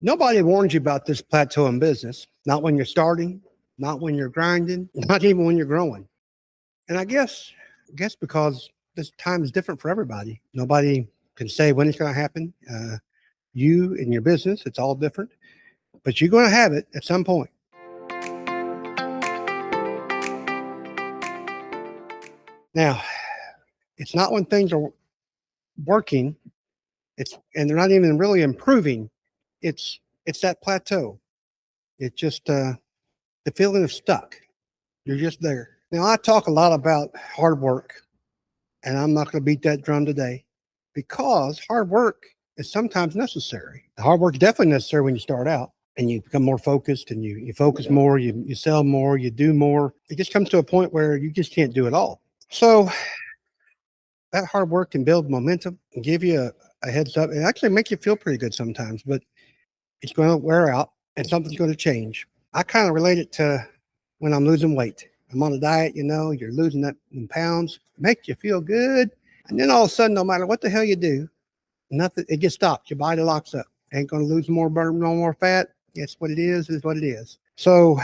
Nobody warns you about this plateau in business. Not when you're starting, not when you're grinding, not even when you're growing. And I guess because this time is different for everybody. Nobody can say when it's going to happen. You and your business, it's all different, but you're going to have it at some point. Now, it's not when things are working. And they're not even really improving. It's that plateau. It's just the feeling of stuck. You're just there. Now, I talk a lot about hard work, and I'm not going to beat that drum today because hard work is sometimes necessary. The hard work is definitely necessary when you start out and you become more focused and you focus more, you sell more, you do more. It just comes to a point where you just can't do it all. So that hard work can build momentum and give you a heads up and actually make you feel pretty good sometimes, but it's going to wear out and something's going to change. I kind of relate it to when I'm losing weight. I'm on a diet, you're losing that in pounds, make you feel good. And then all of a sudden, no matter what the hell you do, nothing, it gets stopped. Your body locks up. Ain't going to lose more burn, no more fat. It's what it is what it is. So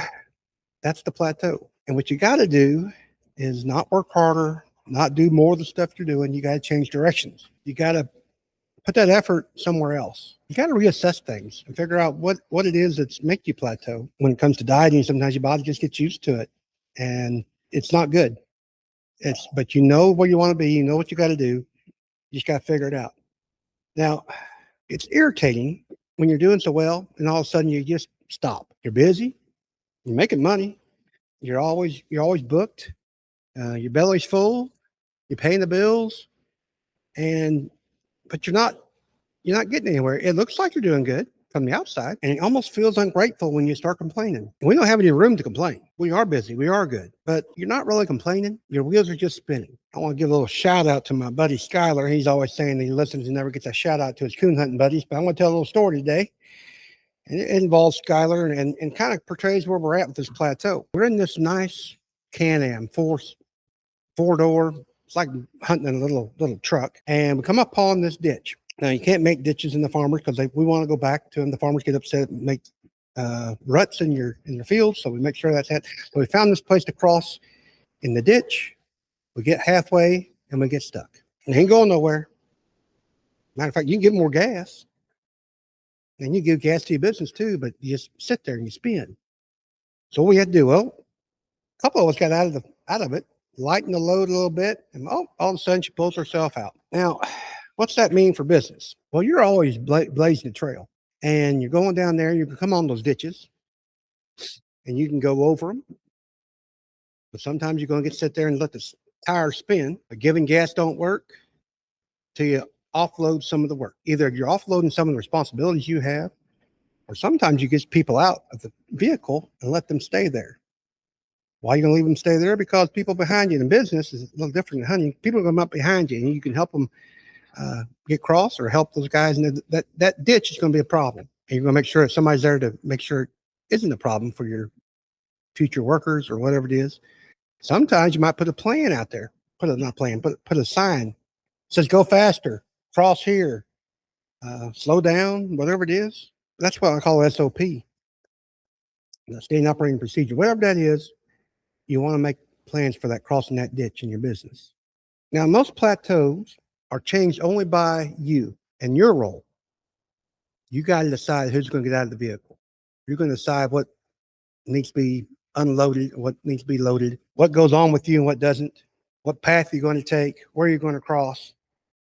that's the plateau. And what you got to do is not work harder, not do more of the stuff you're doing. You got to change directions. You got to put that effort somewhere else. You got to reassess things and figure out what it is that's make you plateau. When it comes to dieting, sometimes your body just gets used to it and it's not good. But you know where you want to be. You know what you got to do. You just got to figure it out. Now, it's irritating when you're doing so well and all of a sudden you just stop. You're busy. You're making money. You're always booked. Your belly's full. You're paying the bills, but you're not getting anywhere. It looks like you're doing good from the outside, and it almost feels ungrateful when you start complaining. We don't have any room to complain. We are busy. We are good, but you're not really complaining. Your wheels are just spinning. I want to give a little shout out to my buddy Skyler. He's always saying that he listens and never gets a shout out to his coon hunting buddies, but I'm going to tell a little story today. And it involves Skyler and kind of portrays where we're at with this plateau. We're in this nice Can-Am four-door. It's like hunting in a little truck, and we come up on this ditch. Now, you can't make ditches in the farmers because we want to go back to them. The farmers get upset and make ruts in your fields, so we make sure that's that. So we found this place to cross in the ditch. We get halfway, and we get stuck. And ain't going nowhere. Matter of fact, you can get more gas. And you give gas to your business, too, but you just sit there and you spin. So what we had to do, well, a couple of us got out of it, lighten the load a little bit, and all of a sudden she pulls herself out. Now, what's that mean for business? Well, you're always blazing the trail, and you're going down there, and you can come on those ditches, and you can go over them. But sometimes you're going to sit there and let the tires spin. But giving gas don't work till you offload some of the work. Either you're offloading some of the responsibilities you have, or sometimes you get people out of the vehicle and let them stay there. Why are you going to leave them stay there? Because people behind you in business is a little different than hunting. People come up behind you, and you can help them get across or help those guys. And that ditch is going to be a problem. And you're going to make sure that somebody's there to make sure it isn't a problem for your future workers or whatever it is. Sometimes you might put a plan out there. Put a sign. It says go faster, cross here, slow down, whatever it is. That's what I call SOP. Standard operating procedure. Whatever that is, you want to make plans for that, crossing that ditch in your business. Now, most plateaus are changed only by you and your role. You got to decide who's going to get out of the vehicle. You're going to decide what needs to be unloaded, what needs to be loaded, what goes on with you and what doesn't, what path you're going to take, where you're going to cross.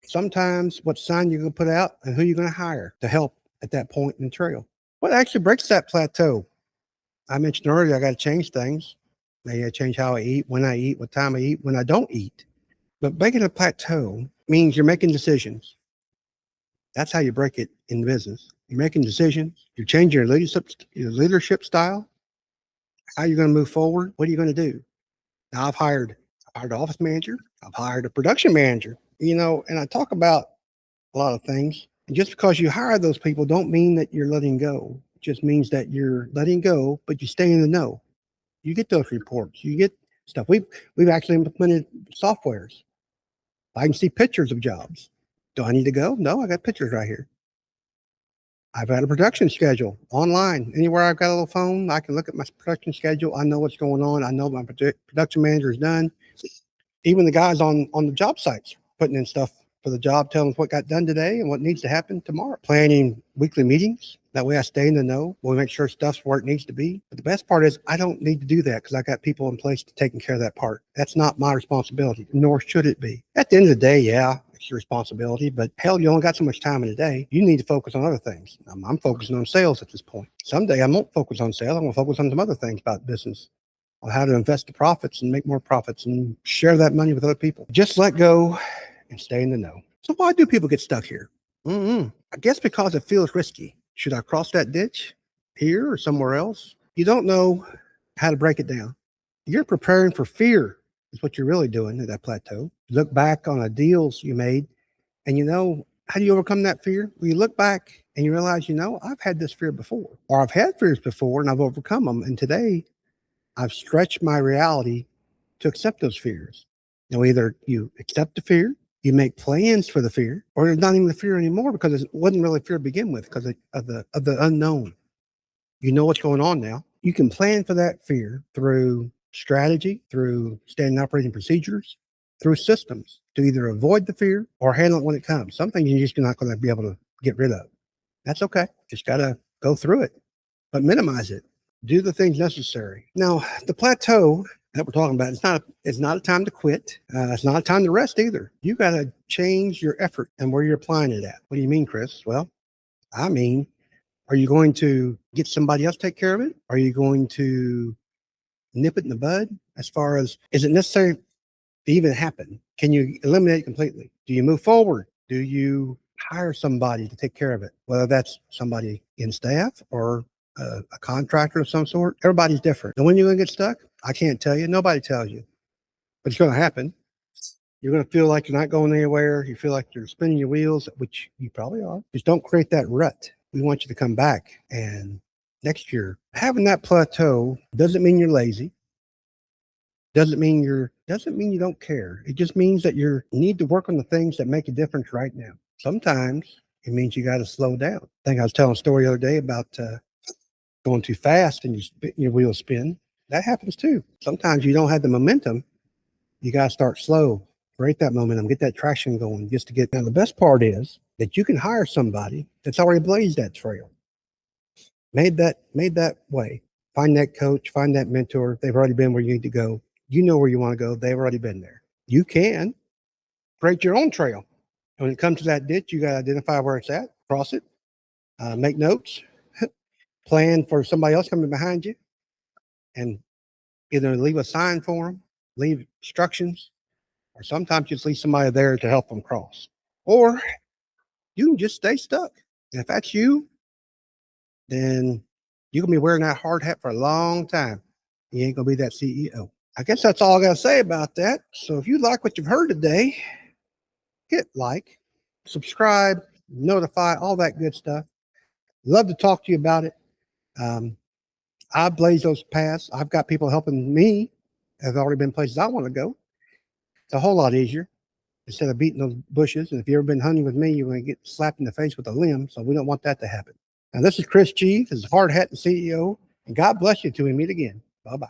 Sometimes what sign you're going to put out and who you're going to hire to help at that point in the trail. What actually breaks that plateau? I mentioned earlier, I got to change things. Maybe I change how I eat, when I eat, what time I eat, when I don't eat. But breaking a plateau means you're making decisions. That's how you break it in business. You're making decisions. You're changing your leadership style. How you're going to move forward. What are you going to do? Now, I've hired an office manager. I've hired a production manager. And I talk about a lot of things. And just because you hire those people don't mean that you're letting go. It just means that you're letting go, but you stay in the know. You get those reports. You get stuff. We've actually implemented softwares. I can see pictures of jobs. Do I need to go? No, I got pictures right here. I've got a production schedule online. Anywhere I've got a little phone, I can look at my production schedule. I know what's going on. I know my production manager is done. Even the guys on the job sites putting in stuff for the job, telling us what got done today and what needs to happen tomorrow. Planning weekly meetings. That way I stay in the know. We make sure stuff's where it needs to be. But the best part is I don't need to do that because I got people in place to taking care of that part. That's not my responsibility, nor should it be. At the end of the day, yeah, it's your responsibility, but hell, you only got so much time in a day. You need to focus on other things. I'm focusing on sales at this point. Someday I won't focus on sales. I'm going to focus on some other things about business, on how to invest the profits and make more profits and share that money with other people. Just let go and stay in the know. So why do people get stuck here? I guess because it feels risky. Should I cross that ditch here or somewhere else? You don't know how to break it down. You're preparing for fear is what you're really doing at that plateau. Look back on the deals you made and how do you overcome that fear? Well, you look back and you realize, I've had this fear before, or I've had fears before and I've overcome them. And today I've stretched my reality to accept those fears. Either you accept the fear, you make plans for the fear, or there's not even the fear anymore because it wasn't really fear to begin with because of the unknown. You know what's going on now. You can plan for that fear through strategy, through standard operating procedures, through systems to either avoid the fear or handle it when it comes. Some things you're just not going to be able to get rid of. That's okay. Just got to go through it, but minimize it. Do the things necessary. Now, the plateau that we're talking about, it's not a time to quit. It's not a time to rest either. You got to change your effort and where you're applying it at. What do you mean, Chris? Well, I mean, are you going to get somebody else to take care of it? Are you going to nip it in the bud? As far as, is it necessary to even happen? Can you eliminate it completely? Do you move forward? Do you hire somebody to take care of it? Whether that's somebody in staff or a contractor of some sort. Everybody's different. And when you're going to get stuck, I can't tell you. Nobody tells you. But it's going to happen. You're going to feel like you're not going anywhere. You feel like you're spinning your wheels, which you probably are. Just don't create that rut. We want you to come back. And next year, having that plateau doesn't mean you're lazy. Doesn't mean you don't care. It just means that you need to work on the things that make a difference right now. Sometimes it means you got to slow down. I think I was telling a story the other day about going too fast and your wheels spin. That happens too. Sometimes you don't have the momentum. You got to start slow, create that momentum, get that traction going just to get. Now, the best part is that you can hire somebody that's already blazed that trail, made that way. Find that coach, find that mentor. They've already been where you need to go. You know where you want to go. They've already been there. You can create your own trail. When it comes to that ditch, you got to identify where it's at, cross it, make notes, plan for somebody else coming behind you, and either leave a sign for them, leave instructions, or sometimes just leave somebody there to help them cross. Or you can just stay stuck. And if that's you, then you're going to be wearing that hard hat for a long time. You ain't going to be that CEO. I guess that's all I got to say about that. So if you like what you've heard today, hit like, subscribe, notify, all that good stuff. Love to talk to you about it. I blaze those paths. I've got people helping me. Have already been places I want to go. It's a whole lot easier instead of beating those bushes. And if you've ever been hunting with me, you're going to get slapped in the face with a limb. So we don't want that to happen. Now, this is Chris G. This is Hard Hat and CEO. And God bless you till we meet again. Bye-bye.